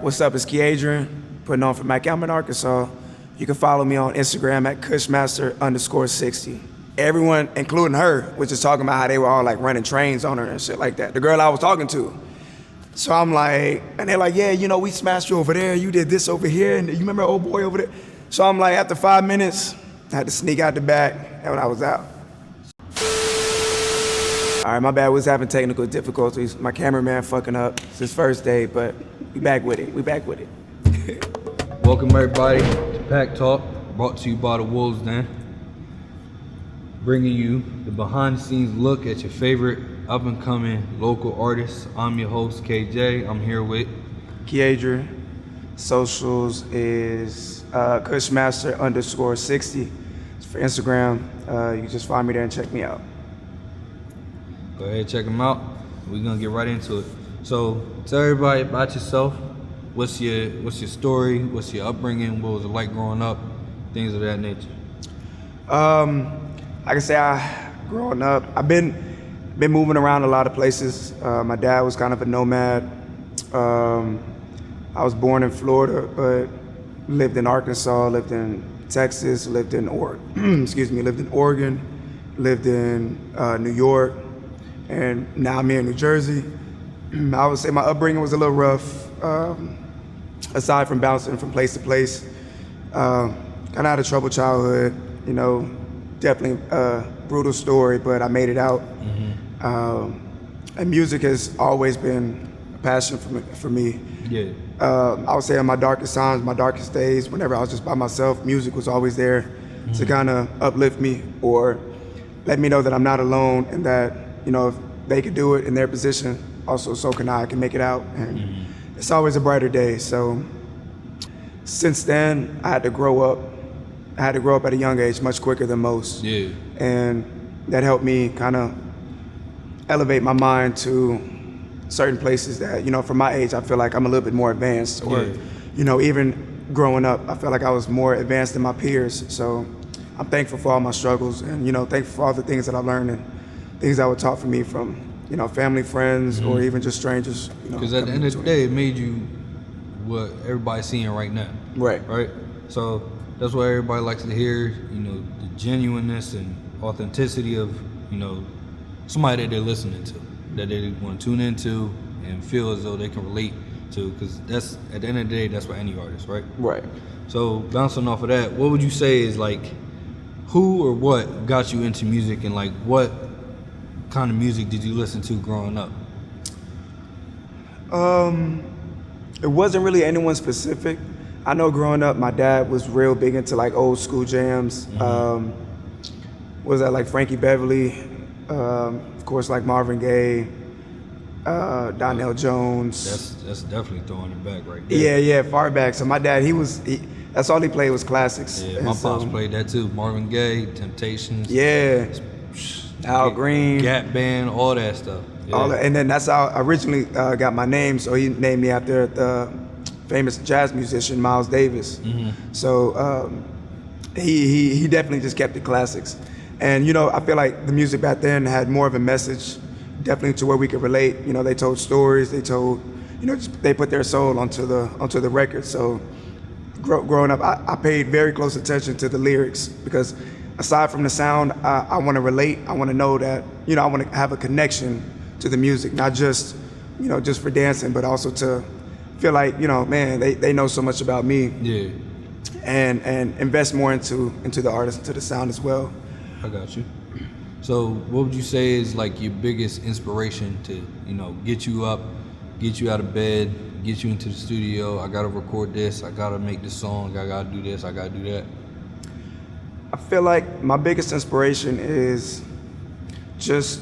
What's up, it's Keadrian, putting on for McAllen, Arkansas. You can follow me on Instagram at Cushmaster_60. Everyone, including her, was just talking about how they were all like running trains on her and shit like that. The girl I was talking to. So I'm like, and they're like, yeah, you know, we smashed you over there, you did this over here, and you remember old boy over there? So I'm like, after 5 minutes, I had to sneak out the back, and when I was out. All right, my bad, we was having technical difficulties. My cameraman fucking up. It's his first day, but we back with it, Welcome everybody to Pack Talk, brought to you by the Wolves Den. Bringing you the behind the scenes look at your favorite up and coming local artists. I'm your host, KJ. I'm here with Keadrian. Socials is Cushmaster_60. It's for Instagram. You can just find me there and check me out. Go ahead, check them out. We're gonna get right into it. So tell everybody about yourself. What's your story? What's your upbringing? What was it like growing up? Things of that nature. I can say growing up, I've been moving around a lot of places. My dad was kind of a nomad. I was born in Florida, but lived in Arkansas, lived in Texas, lived in Oregon, lived in New York, and now I'm here in New Jersey. I would say my upbringing was a little rough. Aside from bouncing from place to place, kind of had a troubled childhood, you know, definitely a brutal story, but I made it out. And music has always been a passion for me. Yeah. I would say on my darkest times, my darkest days, whenever I was just by myself, music was always there to kind of uplift me or let me know that I'm not alone and that, you know, if they could do it in their position, also so can I can make it out. And it's always a brighter day. So since then, I had to grow up. I had to grow up at a young age, much quicker than most. Yeah. And that helped me kind of elevate my mind to certain places that, you know, for my age, I feel like I'm a little bit more advanced. Or, you know, even growing up, I felt like I was more advanced than my peers. So I'm thankful for all my struggles and, you know, thankful for all the things that I've learned and things that were taught for me from, you know, family, friends, or even just strangers. Because at the end of the day, it made you what everybody's seeing right now. Right. Right? So that's what everybody likes to hear, you know, the genuineness and authenticity of, you know, somebody that they're listening to, that they want to tune into and feel as though they can relate to, because that's, at the end of the day, that's for any artist, right? Right. So bouncing off of that, what would you say is like, who or what got you into music and like what kind of music did you listen to growing up? It wasn't really anyone specific. I know growing up, my dad was real big into like old school jams. What was that, like Frankie Beverly, of course, like Marvin Gaye, Donnell Jones. That's definitely throwing it back right there. Yeah, far back. So my dad, that's all he played was classics. Yeah, my pops played that too. Marvin Gaye, Temptations. Yeah. Al Green, Gap Band, all that stuff. Yeah. All that, and then that's how I originally got my name. So he named me after the famous jazz musician Miles Davis. So he definitely just kept the classics. And you know, I feel like the music back then had more of a message, definitely to where we could relate. You know, they told stories. They told, you know, they put their soul onto the record. So growing up, I paid very close attention to the lyrics because, aside from the sound, I want to relate. I want to know that, you know, I want to have a connection to the music, not just, you know, just for dancing, but also to feel like, you know, man, they know so much about me. Yeah. And invest more into the artist, into the sound as well. I got you. So what would you say is like your biggest inspiration to, you know, get you up, get you out of bed, get you into the studio? I gotta record this, I gotta make this song, I gotta do this, I gotta do that. I feel like my biggest inspiration is just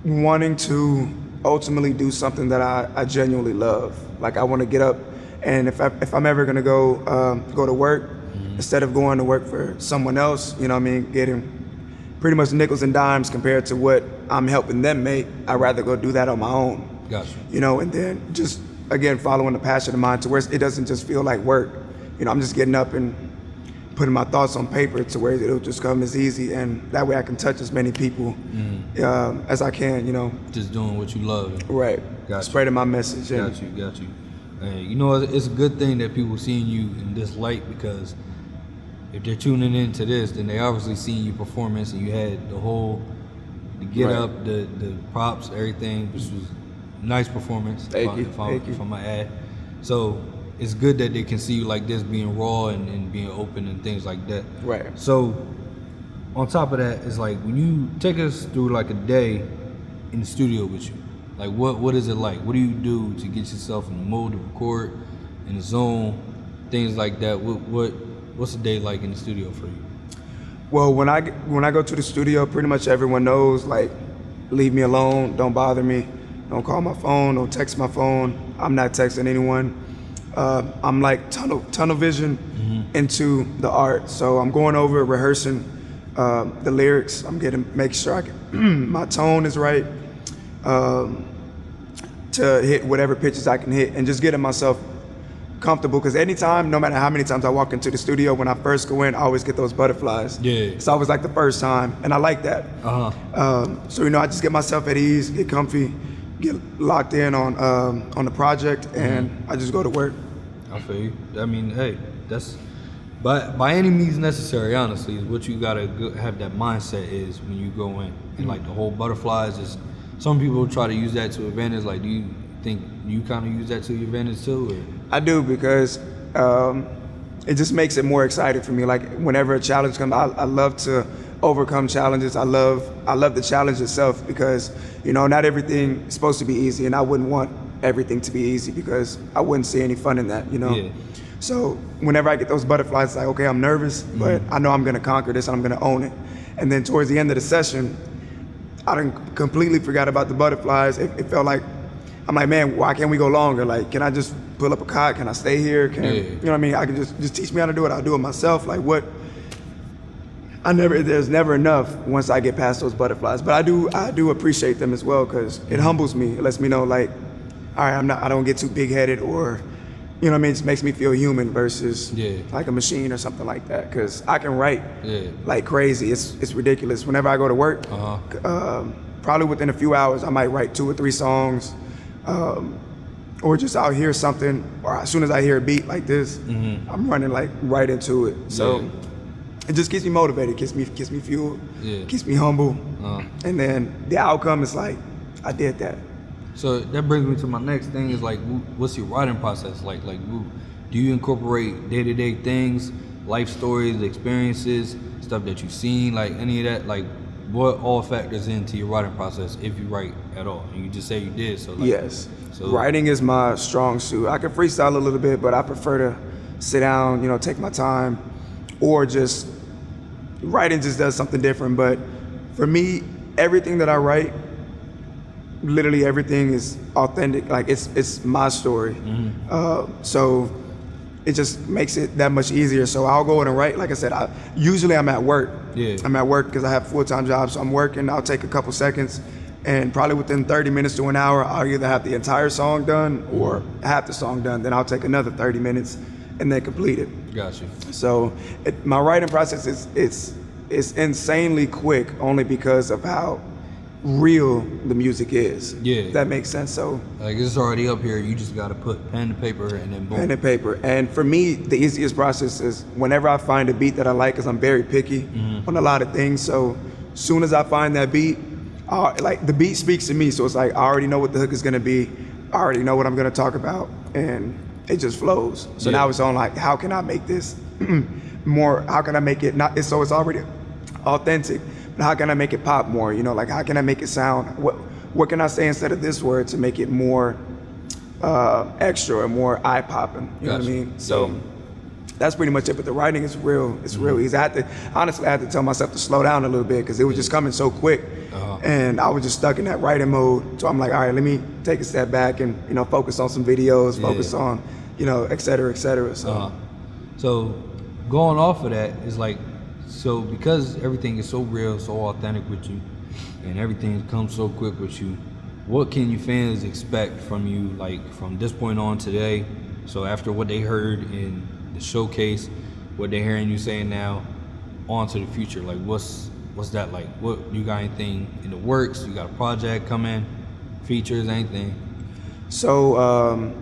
wanting to ultimately do something that I genuinely love. Like I want to get up, and if I'm ever gonna go to work, instead of going to work for someone else, you know what I mean, getting pretty much nickels and dimes compared to what I'm helping them make, I'd rather go do that on my own. Gotcha. You know, and then just again following the passion of mine to where it doesn't just feel like work. You know, I'm just getting up and putting my thoughts on paper to where it'll just come as easy, and that way I can touch as many people as I can, you know. Just doing what you love. Right. Got Spreading my message. Got you. You know, it's a good thing that people seeing you in this light, because if they're tuning into this, then they obviously seeing your performance, and you had the get Right. up, the props, everything, which was a nice performance. Thank you. If I might add. So it's good that they can see you like this, being raw and being open and things like that. Right. So on top of that, it's like, when you take us through like a day in the studio with you, like what is it like? What do you do to get yourself in the mode to record, in the zone, things like that? What's a day like in the studio for you? Well, when I go to the studio, pretty much everyone knows, like, leave me alone, don't bother me, don't call my phone, don't text my phone. I'm not texting anyone. I'm like tunnel vision into the art. So I'm going over, rehearsing the lyrics. I'm make sure my tone is right, to hit whatever pitches I can hit, and just getting myself comfortable. Because anytime, no matter how many times I walk into the studio, when I first go in, I always get those butterflies. Yeah. It's always like the first time, and I like that. So I just get myself at ease, get comfy, get locked in on the project, and I just go to work. I feel you. I mean, hey, that's by any means necessary. Honestly, is what you gotta have that mindset is when you go in, and like the whole butterflies is. Some people try to use that to advantage. Like, do you think you kind of use that to your advantage too? Or? I do, because it just makes it more exciting for me. Like, whenever a challenge comes, I love to overcome challenges. I love the challenge itself, because not everything is supposed to be easy, and I wouldn't want everything to be easy, because I wouldn't see any fun in that. Yeah. So whenever I get those butterflies, it's like, okay, I'm nervous, but I know I'm gonna conquer this, and I'm gonna own it. And then towards the end of the session, I done completely forgot about the butterflies. It felt like, I'm like, man, why can't we go longer? Like, can I just pull up a cot? Can I stay here? You know what I mean? I can just teach me how to do it. I'll do it myself. Like, what? There's never enough once I get past those butterflies. But I do appreciate them as well, because it humbles me. It lets me know, like, all right, I don't get too big-headed, or, you know what I mean? It just makes me feel human versus like a machine or something like that. Because I can write like crazy. It's ridiculous. Whenever I go to work, probably within a few hours, I might write 2 or 3 songs, or just I'll hear something, or as soon as I hear a beat like this, I'm running like right into it. So it just keeps me motivated, keeps me fueled, keeps me humble, and then the outcome is like, I did that. So that brings me to my next thing, is like, what's your writing process like? Like, do you incorporate day-to-day things, life stories, experiences, stuff that you've seen, like any of that? Like, what all factors into your writing process, if you write at all? And you just say you did, so like, yes. So writing is my strong suit. I can freestyle a little bit, but I prefer to sit down, take my time, or just writing just does something different. But for me, everything that I write, literally everything is authentic. Like, it's my story. So it just makes it that much easier. So I'll go in and write. Like I said, usually I'm at work. I'm at work because I have a full-time job. So I'm working. I'll take a couple seconds, and probably within 30 minutes to an hour, I'll either have the entire song done or half the song done. Then I'll take another 30 minutes and then complete it. Gotcha. So my writing process is insanely quick, only because of how real the music is. If that makes sense. So like, it's already up here, you just got to put pen to paper, and then boom. Pen and paper. And for me, the easiest process is whenever I find a beat that I like, because I'm very picky on a lot of things. So soon as I find that beat, like, the beat speaks to me. So it's like, I already know what the hook is going to be, I already know what I'm going to talk about, and it just flows. So now it's on, like, how can I make this more, how can I make it not, so it's already authentic, but how can I make it pop more? Like, how can I make it sound, what can I say instead of this word to make it more extra or more eye-popping? You know what I mean? So that's pretty much it. But the writing is real. It's real easy. I had to tell myself to slow down a little bit, because it was just coming so quick, and I was just stuck in that writing mode. So I'm like, all right, let me take a step back and focus on some videos, focus on et cetera, et cetera. So going off of that, is like, so because everything is so real, so authentic with you, and everything comes so quick with you, what can your fans expect from you, like, from this point on today? So after what they heard in the showcase, what they're hearing you saying now, on to the future, like, what's that like? What, you got anything in the works? You got a project coming, features, anything? So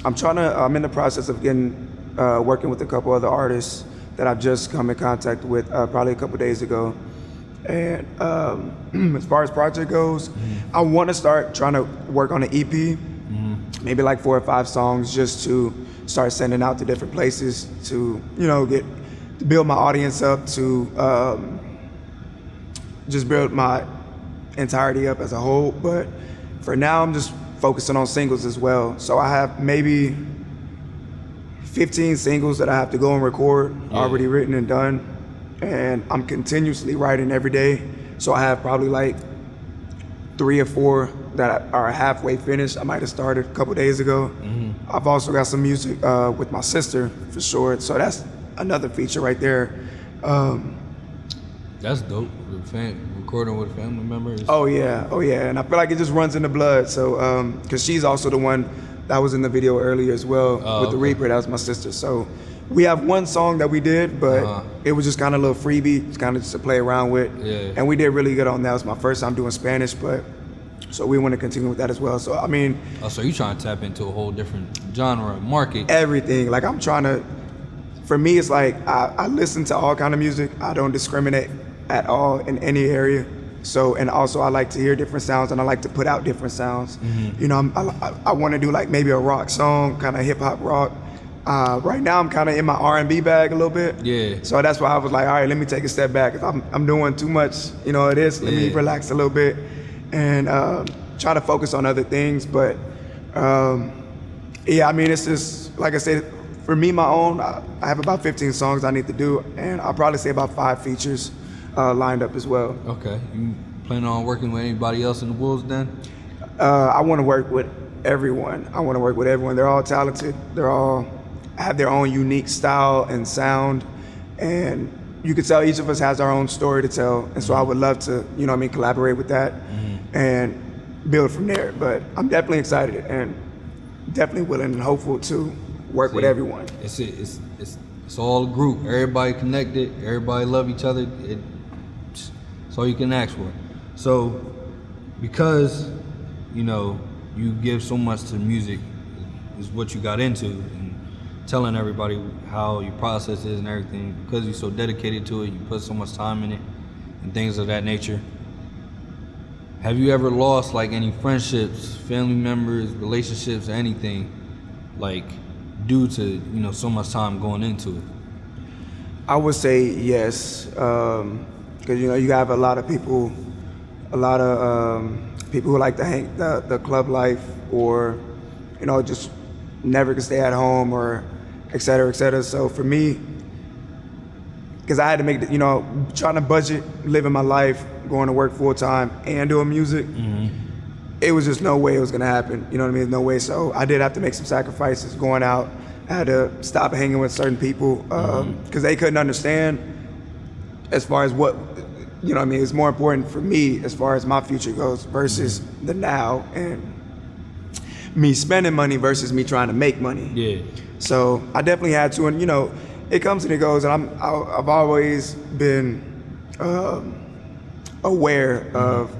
I'm in the process of working with a couple other artists that I've just come in contact with probably a couple days ago. And as far as project goes, I want to start trying to work on an EP, maybe like 4 or 5 songs, just to start sending out to different places to, to build my audience up, to just build my entirety up as a whole. But for now, I'm just focusing on singles as well. So I have maybe 15 singles that I have to go and record, already written and done. And I'm continuously writing every day. So I have probably like 3 or 4 that are halfway finished. I might have started a couple days ago. I've also got some music with my sister for sure. So that's another feature right there. That's dope. Recording with family members. Oh yeah. And I feel like it just runs in the blood. So, cause she's also the one that was in the video earlier as well with the Reaper. That was my sister. So we have one song that we did, but it was just kind of a little freebie. It's kind of just to play around with. Yeah. And we did really good on that. It was my first time doing Spanish, but so we want to continue with that as well. So I mean, so you trying to tap into a whole different genre market? Everything. Like I'm trying to. For me, it's like I listen to all kind of music. I don't discriminate at all in any area. So, and also I like to hear different sounds, and I like to put out different sounds. I want to do like maybe a rock song, kind of hip hop rock. Right now I'm kind of in my R&B bag a little bit. Yeah. So that's why I was like, all right, let me take a step back. I'm doing too much, of this. Let me relax a little bit and try to focus on other things. But I mean, it's just, like I said, for me, my own, I have about 15 songs I need to do, and I'll probably say about 5 features lined up as well. Okay. You planning on working with anybody else in the Wolves Den? I want to work with everyone. They're all talented. They're all have their own unique style and sound, and you could tell each of us has our own story to tell. And so I would love to, collaborate with that and build from there. But I'm definitely excited and definitely willing and hopeful to work with everyone. It's all a group. Everybody connected. Everybody love each other. It's all you can ask for. So, because you give so much to music, is what you got into, and telling everybody how your process is and everything. Because you're so dedicated to it, you put so much time in it, and things of that nature. Have you ever lost like any friendships, family members, relationships, or anything, like due to so much time going into it? I would say yes, because you have a lot of people who like to hang the club life, or just never can stay at home, or et cetera, et cetera. So for me, because I had to make trying to budget living my life, going to work full time and doing music, it was just no way it was gonna happen. You know what I mean? No way. So I did have to make some sacrifices going out. I had to stop hanging with certain people because they couldn't understand as far as what, it's more important for me as far as my future goes versus the now, and me spending money versus me trying to make money. Yeah. So I definitely had to, and it comes and it goes, and I've always been aware of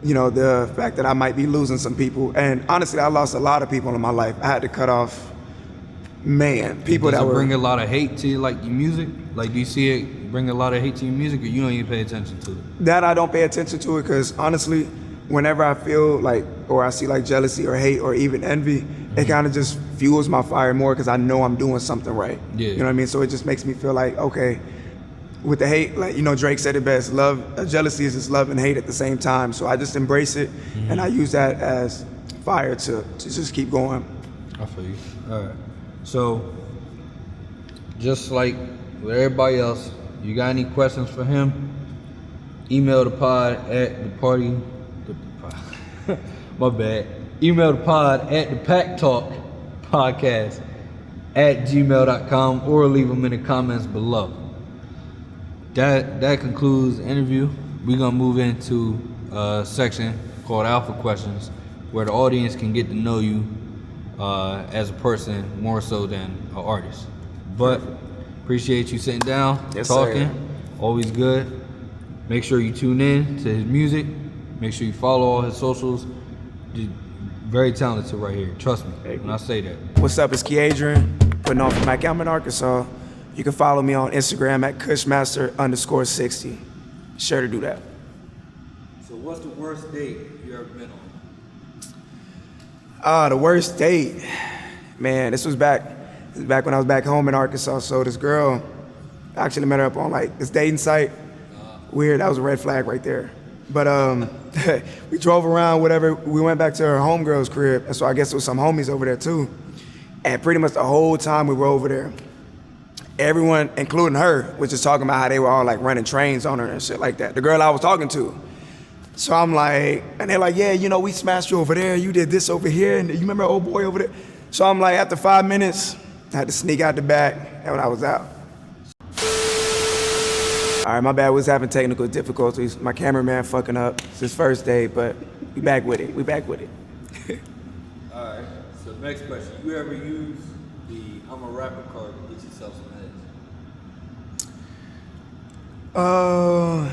the fact that I might be losing some people. And honestly, I lost a lot of people in my life. I had to cut off, people that were... bring a lot of hate to your music? Like, do you see it bring a lot of hate to your music, or you don't even pay attention to it? That I don't pay attention to it, because honestly, whenever I feel like, or I see like jealousy or hate or even envy, it kind of just fuels my fire more, because I know I'm doing something right. Yeah. You know what I mean? So it just makes me feel like, okay, with the hate, like, Drake said it best, jealousy is just love and hate at the same time. So I just embrace it, and I use that as fire to just keep going. I feel you. All right. So, just like with everybody else, you got any questions for him? Email the pod at the party. My bad. Email the pod at the Pack Talk Podcast at gmail.com, or leave them in the comments below. That concludes the interview. We're gonna move into a section called Alpha Questions, where the audience can get to know you as a person more so than an artist. But appreciate you sitting down, talking. Sir. Always good. Make sure you tune in to his music. Make sure you follow all his socials. very talented right here. Trust me when I say that. What's up, it's Keadrian, putting on for Mike. I'm in Arkansas. You can follow me on Instagram at Kushmaster_60. Sure to do that. So what's the worst date you ever been on? The worst date, man, this was back when I was back home in Arkansas. So this girl, I actually met her up on like this dating site. Weird, that was a red flag right there. But we drove around, whatever. We went back to her homegirl's crib, and so I guess there was some homies over there too. And pretty much the whole time we were over there, everyone, including her, was just talking about how they were all like running trains on her and shit like that. The girl I was talking to. So I'm like, and they're like, yeah, you know, we smashed you over there, you did this over here, and you remember old boy over there? So I'm like, after 5 minutes, I had to sneak out the back, and when I was out. All right, my bad, we was having technical difficulties. My cameraman fucking up. It's his first day, but we back with it, All right, so next question. You ever use the I'm a rapper card to get yourself some heads?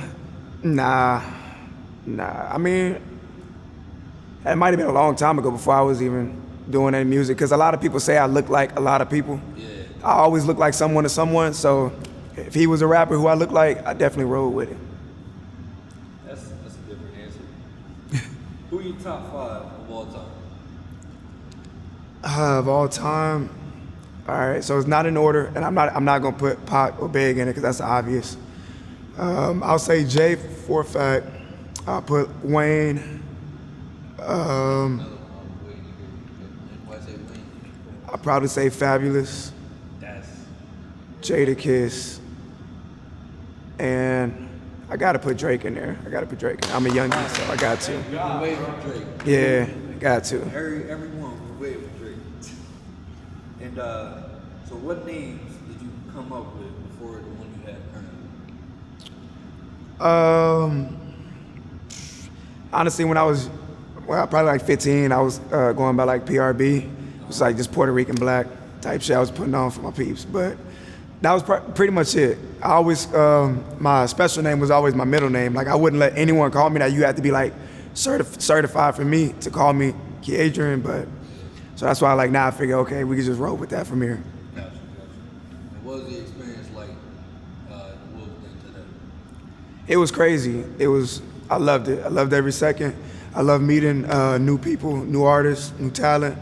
Nah. I mean, it might have been a long time ago before I was even doing any music, because a lot of people say I look like a lot of people. Yeah. I always look like someone to someone, so if he was a rapper who I look like, I definitely roll with it. That's a different answer. Who are your top 5 of all time? Of all time? All right, so it's not in order, and I'm not gonna put Pac or Big in it because that's obvious. I'll say Jay for a fact. I'll put Wayne. I'll probably say Fabulous. That's Jadakiss. And I gotta put Drake in there. I'm a youngin', so I got to. You've been waiting for Drake. Yeah, got to. Everyone was waiting for Drake. And so what names did you come up with before the one you had currently? Honestly, when I was, probably like 15, I was going by like PRB. It was like just Puerto Rican black type shit I was putting on for my peeps. But that was pretty much it. I always, my special name was always my middle name. Like I wouldn't let anyone call me that. You had to be like certified for me to call me Keadrian. But so that's why I figure, okay, we can just roll with that from here. Gotcha. And what was the experience like Wolves Den today? It was crazy. I loved it. I loved every second. I love meeting new people, new artists, new talent.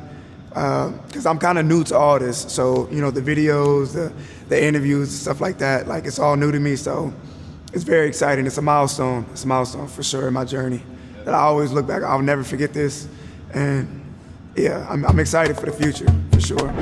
Because I'm kind of new to all this. So, you know, the videos, the interviews, stuff like that, like it's all new to me. So it's very exciting. It's a milestone. It's a milestone for sure in my journey that I always look back. I'll never forget this. And yeah, I'm excited for the future, for sure.